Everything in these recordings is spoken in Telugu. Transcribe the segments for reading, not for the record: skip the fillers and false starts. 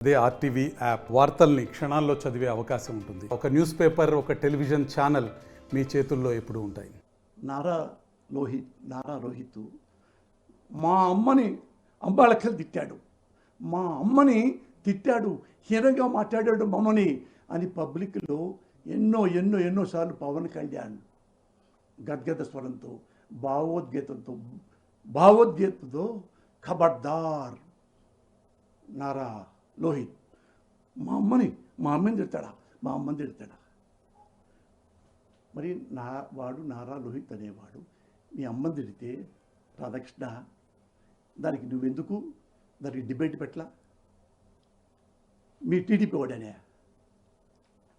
అదే ఆర్టీవీ యాప్ వార్తల్ని క్షణాల్లో చదివే అవకాశం ఉంటుంది. ఒక న్యూస్ పేపర్, ఒక టెలివిజన్ ఛానల్ మీ చేతుల్లో ఎప్పుడూ ఉంటాయి. నారా రోహిత్ మా అమ్మని అంబాలక్కలు తిట్టాడు, మా అమ్మని తిట్టాడు, హీనంగా మాట్లాడాడు మమ్మని అని పబ్లిక్లో ఎన్నోసార్లు పవన్ కళ్యాణ్ గద్గద స్వరంతో భావోద్గీతతో ఖబర్దార్ నారా లోహిత్ మా అమ్మని తిడతాడా, మా అమ్మని తిడతాడా? మరి వాడు నారా లోహిత్ అనేవాడు మీ అమ్మని తిడితే రాధాకృష్ణ దానికి నువ్వెందుకు దానికి డిబేట్ పెట్టలా? మీ టీడీపీ వాడనే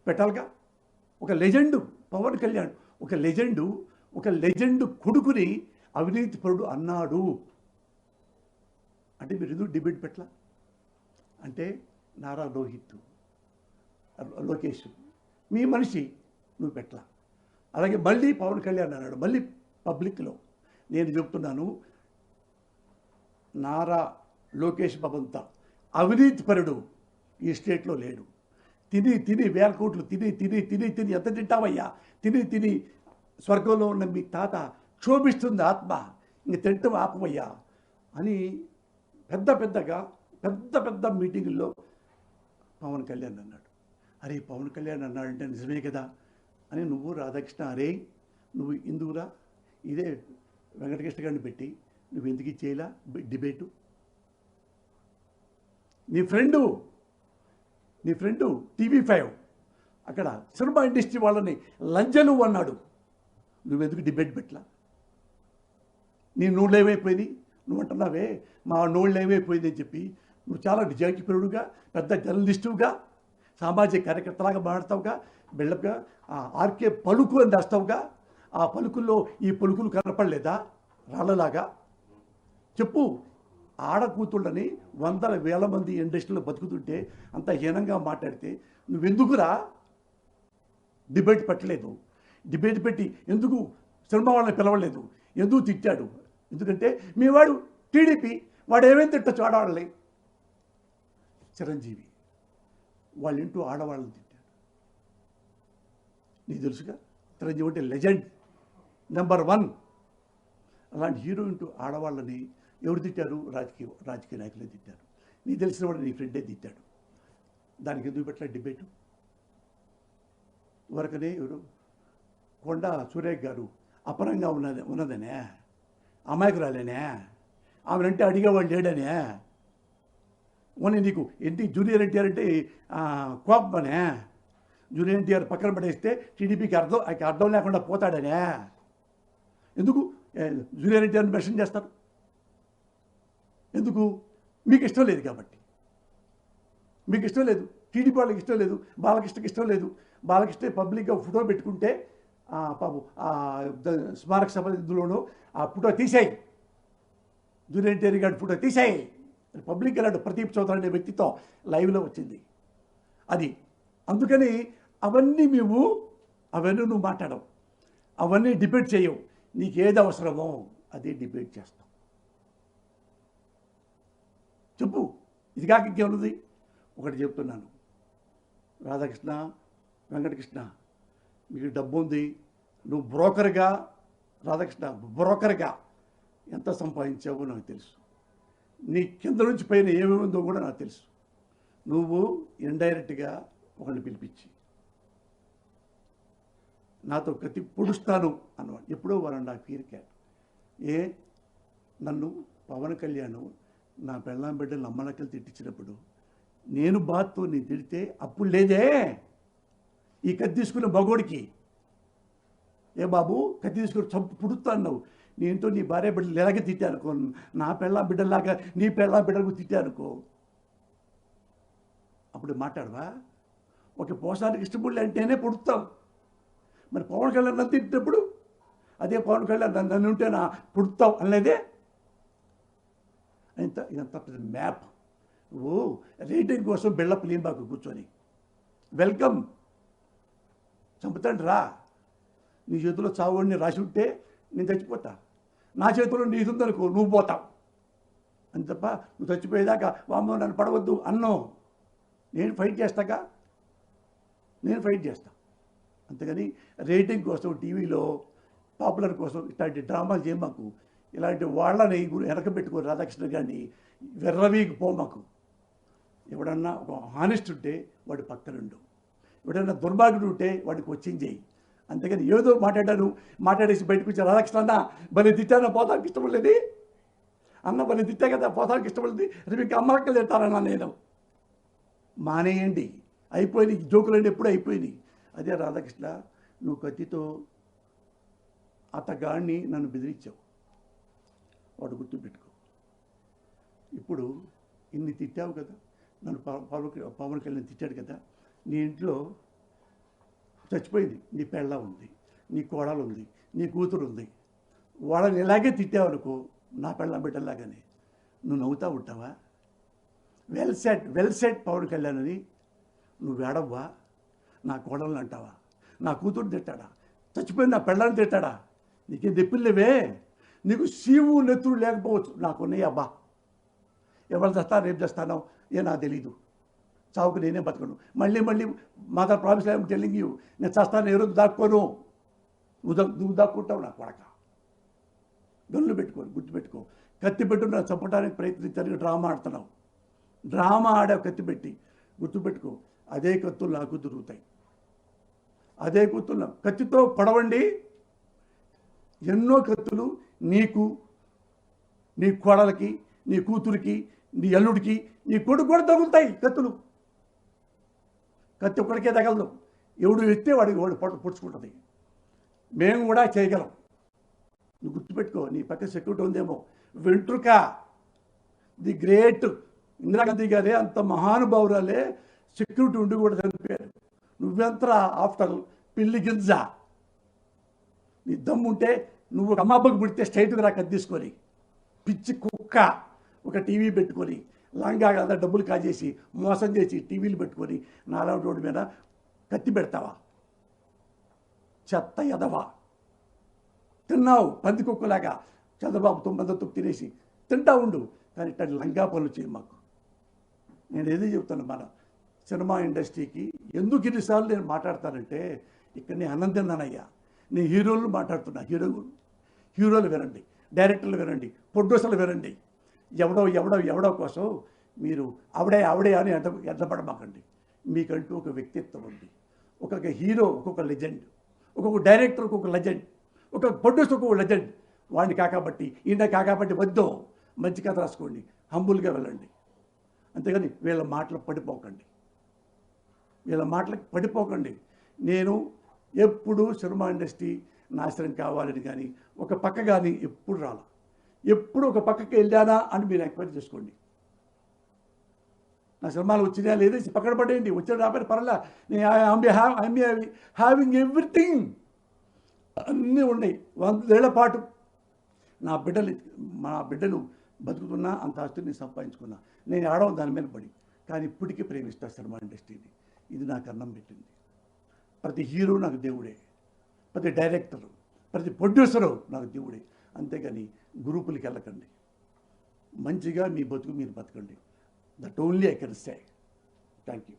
పెట్టాలిగా. ఒక లెజెండు పవన్ కళ్యాణ్, ఒక లెజెండు కొడుకుని అవినీతి పరుడు అన్నాడు అంటే మీరు ఎందుకు డిబేట్ పెట్టలా? అంటే నారా లోకేష్ మీ మనిషి, నువ్వు పెట్టలా. అలాగే మళ్ళీ పవన్ కళ్యాణ్ అన్నాడు, మళ్ళీ పబ్లిక్లో. నేను చెప్తున్నాను, నారా లోకేష్ బాబంత అవినీతి పరుడు ఈ స్టేట్లో లేడు. తిని వేల కోట్లు తిని ఎంత తింటావయ్యా? తిని స్వర్గంలో ఉన్న మీ తాత క్షోభిస్తుంది ఆత్మ, ఇంక తింటాం ఆపమయ్యా అని పెద్ద మీటింగుల్లో పవన్ కళ్యాణ్ అన్నాడు. అరే పవన్ కళ్యాణ్ అన్నాడంటే నిజమే కదా అని నువ్వు రాధాకృష్ణ, అరే నువ్వు ఇందుకురా ఇదే వెంకటకృష్ణ గారిని పెట్టి నువ్వు ఎందుకు ఇచ్చేలా డిబేటు? నీ ఫ్రెండు TV5 అక్కడ సినిమా ఇండస్ట్రీ వాళ్ళని లంజలు అన్నాడు, నువ్వెందుకు డిబేట్ పెట్టలా? నీ నోళ్ళు ఏమైపోయింది? నువ్వు అంటున్నావే మా నోళ్ళు ఏమైపోయింది అని చెప్పి నువ్వు చాలా నిజాయితీపరుడుగా, పెద్ద జర్నలిస్టుగా, సామాజిక కార్యకర్తలాగా మాట్లాడతావుగా, బిల్డప్గా ఆర్కే పలుకు అని రాస్తావుగా. ఆ పలుకుల్లో ఈ పలుకులు కనపడలేదా రాళ్ళలాగా? చెప్పు. ఆడకూతుళ్ళని వందల వేల మంది ఇండస్ట్రీలో బతుకుతుంటే అంత హీనంగా మాట్లాడితే నువ్వెందుకురా డిబేట్ పెట్టలేదు? డిబేట్ పెట్టి ఎందుకు సినిమా వాళ్ళని పిలవలేదు? ఎందుకు తిట్టాడు? ఎందుకంటే మీ వాడు టీడీపీ, వాడు ఏమేమి తిట్టచ్చు ఆడవాళ్ళని. చిరంజీవి వాళ్ళ ఇంటూ ఆడవాళ్ళని తిట్టాడు, నీకు తెలుసుగా. చిరంజీవి అంటే లెజెండ్ నెంబర్ 1. అలాంటి హీరో ఇంటూ ఆడవాళ్ళని ఎవరు తిట్టారు? రాజకీయ నాయకులే తిట్టారు. నీకు తెలిసిన వాడు నీ ఫ్రెండే తిట్టాడు. దానికి ఎందుకు పెట్టలే డిబేటు? వరకనే ఎవరు కొండ సురేఖ్ గారు అపరంగా ఉన్నదనే, అమాయకురాలేనే, ఆమెనంటే అడిగేవాళ్ళు లేడనే, ఓన్లీ నీకు జూనియర్ ఎన్టీఆర్ అంటే కోపమనే, జూనియర్ ఎన్టీఆర్ పక్కన పడేస్తే టీడీపీకి అర్థం లేకుండా పోతాడనే. ఎందుకు జూనియర్ ఎన్టీఆర్ని మెన్షన్ చేస్తారు? ఎందుకు? మీకు ఇష్టం లేదు కాబట్టి. మీకు ఇష్టం లేదు, టీడీపీ వాళ్ళకి ఇష్టం లేదు, బాలకృష్ణకి ఇష్టం లేదు. బాలకృష్ణ పబ్లిక్గా ఫోటో పెట్టుకుంటే స్మారక సభ ఇందులోనూ ఆ ఫోటో తీసేయి, జూనియర్ ఎన్టీఆర్ గారి ఫోటో తీసేయి పబ్లిక్ వెళ్ళాడు. ప్రదీప్ చౌదరి అనే వ్యక్తితో లైవ్లో వచ్చింది అది. అందుకని అవన్నీ నువ్వు మాట్లాడవు, అవన్నీ డిబేట్ చేయవు. నీకు ఏది అవసరమో అదే డిబేట్ చేస్తావు. చెప్పు. ఇది కాక ఇంకేమున్నది? ఒకటి చెప్తున్నాను, రాధాకృష్ణ, వెంకటకృష్ణ, మీకు డబ్బు ఉంది, నువ్వు బ్రోకర్గా, రాధాకృష్ణ బ్రోకర్గా ఎంత సంపాదించావో నాకు తెలుసు. నీ కింద నుంచి పైన ఏమేమి ఉందో కూడా నాకు తెలుసు. నువ్వు ఇండైరెక్ట్గా ఒకరిని పిలిపించి నాతో కత్తి పొడుస్తాను అన్నవాడు ఎప్పుడో 1.5 year క్యాట్. నన్ను పవన్ కళ్యాణ్ నా పెళ్ళాం బిడ్డలు అమ్మలక్కలు తిట్టించినప్పుడు నేను బాత్తో నేను తిడితే అప్పుడు లేదే ఈ కత్తి తీసుకున్న మగోడికి. ఏ బాబు కత్తి తీసుకుని చంపు పుడుతున్నావు, నేనుతో నీ భార్య బిడ్డలు ఎలాగే తిట్టానుకో, నా పెళ్ళాం బిడ్డలాగా నీ పెళ్ళాం బిడ్డలకు తిట్టానుకో, అప్పుడు మాట్లాడవా? ఒక పోసానికి ఇష్టపడి అంటేనే పుడుతావు. మరి పవన్ కళ్యాణ్ నన్ను తిట్టినప్పుడు అదే పవన్ కళ్యాణ్ నన్ను ఉంటే నా పుడతావు అనలేదే. ఇదంతా మ్యాప్. నువ్వు రేటింగ్ కోసం బిల్డప్ లేబాకు కూర్చొని వెల్కమ్ చంపుతాండి రా. నీ చేతిలో చావుని రాసి ఉంటే నేను చచ్చిపోతా, నా చేతిలో నీతుందనుకో నువ్వు పోతావు అని తప్ప నువ్వు చచ్చిపోయేదాకా వామ్మో నన్ను పడవద్దు అన్నో నేను ఫైట్ చేస్తాగా, నేను ఫైట్ చేస్తా. అంతేగాని రేటింగ్ కోసం టీవీలో పాపులర్ కోసం ఇట్లాంటి డ్రామాలు చేయమాకు. ఇలాంటి వాళ్ళని వెనకబెట్టుకో రాధాకృష్ణ గారిని వెర్రవీకి పోమాకు. ఎవడన్నా ఒక హానెస్ట్ ఉంటే వాడి పక్కనుండు, ఎవడన్నా దుర్మార్గుడు ఉంటే వాడికి వచ్చింది చేయి. అంతేగాని ఏదో మాట్లాడేసి బయటకు వచ్చి రాధాకృష్ణ అన్న భలే తిట్టానా పోతానికి ఇష్టపడలేదు, అన్న భలే తిట్టా కదా పోతానికి ఇష్టపడలేదు, రేపు ఇంకా అమ్మలక్కలు తింటారన్నా నేను. మానేయండి, అయిపోయినాయి జోకులండి, ఎప్పుడు అయిపోయినాయి. అదే రాధాకృష్ణ, నువ్వు కత్తితో అతగాడిని నన్ను బెదిరించావు, వాడు గుర్తుపెట్టుకో. ఇప్పుడు ఇన్ని తిట్టావు కదా, నన్ను పవన్ కళ్యాణ్ తిట్టాడు కదా, నీ ఇంట్లో చచ్చిపోయింది, నీ పెళ్ళ ఉంది, నీ కోడలు ఉంది, నీ కూతురు ఉంది, వాళ్ళని ఇలాగే తిట్టావనుకో, నా పెళ్ళం బిడ్డలాగానే నువ్వు నవ్వుతా ఉంటావా? వెల్ సెట్ పవన్ కళ్యాణ్ అని నువ్వు వేడవ్వా? నా కోడలను అంటావా? నా కూతురు తిట్టాడా? చచ్చిపోయింది నా పెళ్ళాన్ని తిట్టాడా? నీకేం తెప్పిల్లేవే? నీకు శివు నెత్తుడు లేకపోవచ్చు, నాకున్నాయి అబ్బా. ఎవరు చేస్తా రేపు చేస్తానో నాకు తెలీదు, చావుకు నేనే బతకను. మళ్ళీ మాతో ప్రామిస్ ఐఎమ్ టెల్లింగ్ యూ, నేను చేస్తాను, ఏ రోజు దాక్కోను. నువ్వు దాక్కుంటావు నా కొడక. గన్నులు పెట్టుకో, గుర్తుపెట్టుకో. కత్తి పెట్టు నా చంపడానికి ప్రయత్నించాలని డ్రామా ఆడుతున్నావు, డ్రామా ఆడావు కత్తి పెట్టి. గుర్తుపెట్టుకో, అదే కత్తులు నాకు దొరుకుతాయి, అదే కత్తులు. కత్తితో పడవండి, ఎన్నో కత్తులు నీకు, నీ కోడలకి, నీ కూతురికి, నీ అల్లుడికి, నీ కొడుకు కూడా తగులుతాయి కత్తులు. కత్తి ఒక్కడికే తగలదు, ఎవడు ఎత్తే వాడు పొడుచుకుంటుంది. మేము కూడా చేయగలం, నువ్వు గుర్తుపెట్టుకో. నీ పక్క సెక్యూరిటీ ఉందేమో, వెంట్రుక ది గ్రేట్ ఇందిరాగాంధీ గారే అంత మహానుభావురాలే సెక్యూరిటీ ఉండి కూడా చనిపోయారు. నువ్వెంతరా ఆఫ్టర్ పిల్లి గింజ? నీ దమ్ముంటే నువ్వు అమ్మాబ్బకు పుడితే స్ట్రైట్గా రా కత్తి తీసుకొని, పిచ్చి కుక్క. ఒక టీవీ పెట్టుకొని లంగా కదా డబ్బులు కాజేసి మోసం చేసి టీవీలు పెట్టుకొని నాలుగు రోడ్డు మీద కత్తి పెడతావా? చెత్త ఎదవా. తిన్నావు పంది కుక్కలాగా, చంద్రబాబుతో మద్దతు తినేసి తింటా ఉండు, కానీ ఇట్లాంటి లంగా పనులు చేయి మాకు. నేను ఏదో చెప్తాను, మన సినిమా ఇండస్ట్రీకి ఎందుకు ఇన్నిసార్లు నేను మాట్లాడతానంటే, ఇక్కడ నేను అన్నం తిన్నానయ్యా. నేను హీరోలు మాట్లాడుతున్నా, హీరోలు వినండి, డైరెక్టర్లు వినండి, ప్రొడ్యూసర్లు వినండి. ఎవడో కోసం మీరు ఆవిడే అని ఎడ్లపడమాకండి. మీకంటూ ఒక వ్యక్తిత్వం ఉంది, ఒక్కొక్క హీరో ఒక్కొక్క లెజెండ్, ఒక్కొక్క డైరెక్టర్ ఒక్కొక్క లెజెండ్, ఒక ప్రొడ్యూసర్ ఒక్కొక్క లెజెండ్. వాడిని కాకాబట్టి ఈయన కాకాబట్టి వద్దు, మంచి కథ రాసుకోండి, హంబుల్గా వెళ్ళండి. అంతేగాని వీళ్ళ మాటలకు పడిపోకండి. నేను ఎప్పుడు సినిమా ఇండస్ట్రీ నాశనం కావాలని కానీ ఒక పక్క కానీ ఎప్పుడు రాలా. ఎప్పుడు ఒక పక్కకి వెళ్ళానా అని మీరు ఎంక్వైరీ చేసుకోండి. నా సినిమాలు వచ్చినా లేదా పక్కన పడేయండి, వచ్చిన రాబోయే పర్లా. నేను ఐఎమ్ హ్యావింగ్ ఎవ్రీథింగ్, అన్నీ ఉన్నాయి 100 ఏళ్ల పాటు. నా బిడ్డలు బతుకుతున్నా అంత ఆస్తిని సంపాదించుకున్నా. నేను ఆడవం దాని మీద పడి, కానీ ఇప్పటికీ ప్రేమిస్తా సినిమా ఇండస్ట్రీని. ఇది నాకు అన్నం పెట్టింది. ప్రతి హీరో నాకు దేవుడే, ప్రతి డైరెక్టరు, ప్రతి ప్రొడ్యూసరు నాకు దేవుడే. అంతేగాని గ్రూపులకి వెళ్ళకండి, మంచిగా మీ బతుకు మీరు బతకండి. That only I can say. Thank you.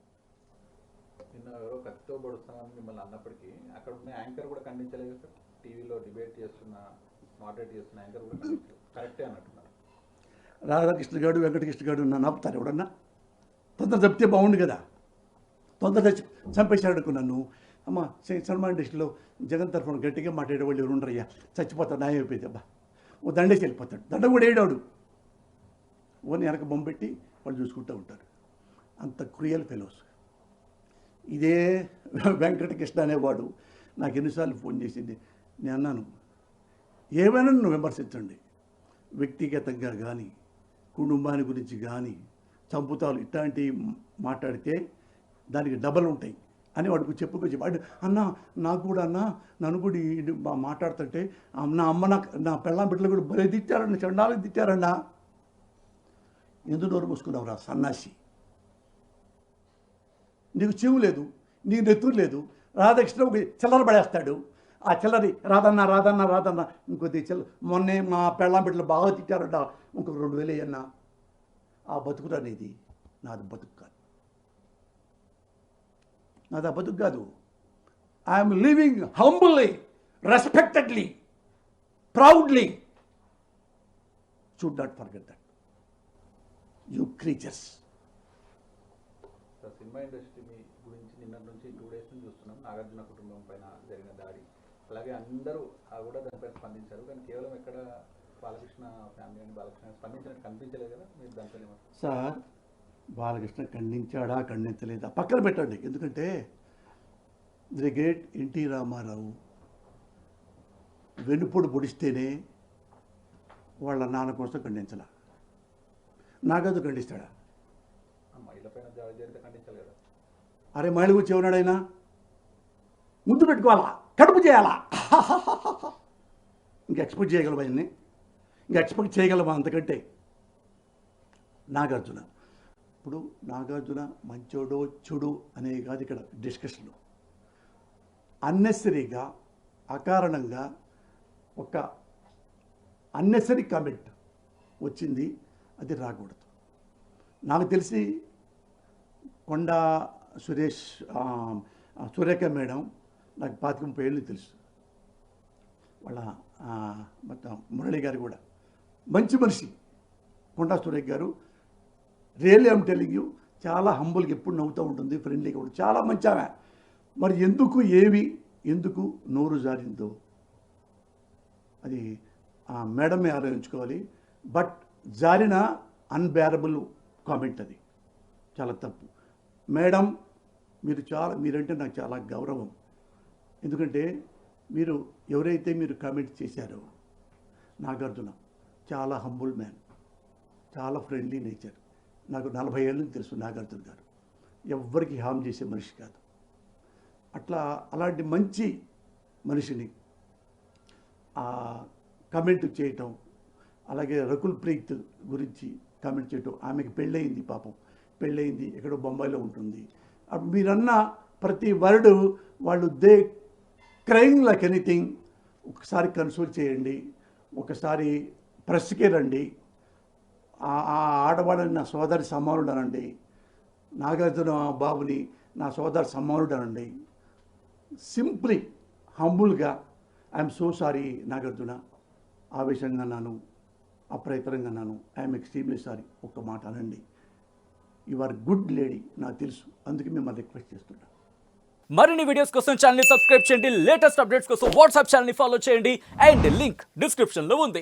నిన్న ఎవరో కత్తితో పొడుస్తామని మిమ్మల్ని అన్నప్పటికీ అక్కడ ఉన్న యాంకర్ కూడా ఖండించలేదు సార్. టీవీలో డిబేట్ చేస్తున్న, మోడరేట్ చేస్తున్న యాంకర్ కూడా ఖండించలేదు, కరెక్టే అన్నట్టున్నారు. రాధాకృష్ణ గారు, వెంకటకృష్ణ గారు నన్ను ఆపుతారు ఎవడన్నా? తొందర చెప్తే బాగుండు కదా, తొందర చంపేశాడు అనుకున్నాను. అమ్మ సినిమా ఇండస్ట్రీలో జగన్ తరఫున గట్టిగా మాట్లాడే వాళ్ళు ఎవరు ఉండరయ్యా, చచ్చిపోతాడు, న్యాయం అయిపోయింది. అబ్బా ఓ దండేసి వెళ్ళిపోతాడు, దండ కూడా వేయడాడు, ఓని వెనక బొమ్మ పెట్టి వాళ్ళు చూసుకుంటూ ఉంటారు. అంత క్రూయల్ ఫెలోస్. ఇదే వెంకటకృష్ణ అనేవాడు నాకు ఎన్నిసార్లు ఫోన్ చేసింది. నేను అన్నాను, ఏమైనా నన్ను విమర్శించండి, వ్యక్తిగతంగా కానీ కుటుంబాన్ని గురించి కానీ చంపుతాలు ఇట్లాంటివి మాట్లాడితే దానికి డబల్ ఉంటాయి అని వాడికి చెప్పుకొచ్చి వాడు అన్న నాకు కూడా అన్న నన్ను కూడా మాట్లాడుతుంటే నా అమ్మ నా పెళ్ళాం బిడ్డలు కూడా భలే తిట్టారన్న, చండాలకు తిట్టారన్నా. ఎందుకు నోరు మూసుకున్నావు రా సన్నాసి? నీకు చెవు లేదు, నీకు నెత్తురు లేదు. రాధాకృష్ణ ఒక చిల్లర పడేస్తాడు, ఆ చిల్లరి రాదన్న ఇంకొద్ది మొన్నే మా పెళ్ళాం బిడ్డలు బాగా తిట్టారంట, ఇంకొక 2000 అన్నా. ఆ బతుకుడు అనేది నాది బతుకు కాదు. నాది ఆ బతుకు కాదు. I'm living humbly, respectedly, proudly. Should not forget that, you creatures. Sir, cinema industry గురించి నిన్న నుంచి 2 days నుంచి చూస్తున్నాం. నాగార్జున కుటుంబం పైన జరిగిన దాడి, అలాగే అందరూ కూడా దానిపైన స్పందించారు. కానీ కేవలం ఎక్కడ బాలకృష్ణ ఫ్యామిలీ అని బాలకృష్ణ స్పందించినట్టు కనిపించలేదు కదా. మీరు దానిపైన ఏమంటారు? సార్, బాలకృష్ణ ఖండించాడా ఖండించలేదా పక్కన పెట్టండి. ఎందుకంటే ది గ్రేట్ ఎన్టీ రామారావు వెన్నుపొడు పొడిస్తేనే వాళ్ళ నాన్న కోసం ఖండించాల. నాగదు ఖండిస్తాడా? ఆ మహిళ పైన దాడి జరిగితే ఖండించాలి కదా. అరే మహిళ గురించి ఎవనాడైనా ముద్దు పెట్టుకోవాలా, కడుపు చేయాలా? ఇంక ఎక్స్పెక్ట్ చేయగలమా అన్ని? ఇంక ఎక్స్పెక్ట్ చేయగలమా అంతకంటే? నాగార్జున, ఇప్పుడు నాగార్జున మంచోడో చెడు అనే కాదు ఇక్కడ డిస్కషన్లో. అన్నెసరీగా, అకారణంగా ఒక అన్నెసరీ కామెంట్ వచ్చింది, అది రాకూడదు. నాకు తెలిసి కొండా సురేష్, సురేఖ మేడం నాకు 25 ఏళ్ళు తెలుసు. వాళ్ళ మొత్తం మురళి గారు కూడా మంచి మనిషి. కొండా సురేఖ గారు రియల్లీ ఐమ్ టెలింగ్ యూ, చాలా హంబుల్గా ఎప్పుడు నవ్వుతూ ఉంటుంది, ఫ్రెండ్లీగా ఉంటుంది, చాలా మంచి ఆమె. మరి ఎందుకు నోరు జారిందో అది ఆ మేడమే ఆలోచించుకోవాలి. బట్ జారిన అన్బేరబుల్ కామెంట్, అది చాలా తప్పు. మేడం, మీరంటే నాకు చాలా గౌరవం. ఎందుకంటే ఎవరైతే మీరు కామెంట్ చేశారో, నాగార్జున చాలా హంబుల్ మ్యాన్, చాలా ఫ్రెండ్లీ నేచర్. నాకు 40 ఏళ్ళ నుంచి తెలుసు నాగార్జున గారు. ఎవ్వరికి హామ్ చేసే మనిషి కాదు. అలాంటి మంచి మనిషిని కామెంట్ చేయటం, అలాగే రకుల్ ప్రీత్ గురించి కామెంట్ చేయటం. ఆమెకి పెళ్ళయింది, పాపం పెళ్ళయింది, ఎక్కడో బొంబాయిలో ఉంటుంది. మీరన్న ప్రతి వర్డ్ వాళ్ళు క్రైయింగ్ లైక్ ఎనీథింగ్. ఒకసారి కన్సల్ట్ చేయండి, ఒకసారి ప్రెస్కే రండి. ఆ ఆడవాళ్ళని నా సోదరి సమానుడు అనండి, నాగార్జున బాబుని నా సోదరి సమానుడు అనండి. సింప్లీ హంబుల్గా ఐఎమ్ సో సారీ నాగార్జున, ఆవేశంగా అన్నాను, అప్రయత్నంగా అన్నాను, ఐఎమ్ ఎక్స్ట్రీమ్లీ సారీ. ఒక్క మాట అనండి. యు ఆర్ గుడ్ లేడీ, నాకు తెలుసు, అందుకే మిమ్మల్ని రిక్వెస్ట్ చేస్తున్నాను. మరిన్ని వీడియోస్ కోసం ఛానల్ ని సబ్స్క్రైబ్ చేయండి, లేటెస్ట్ అప్డేట్స్ కోసం వాట్సాప్ ఛానల్ ని ఫాలో చేయండి, అండ్ లింక్ డిస్క్రిప్షన్ లో ఉంది.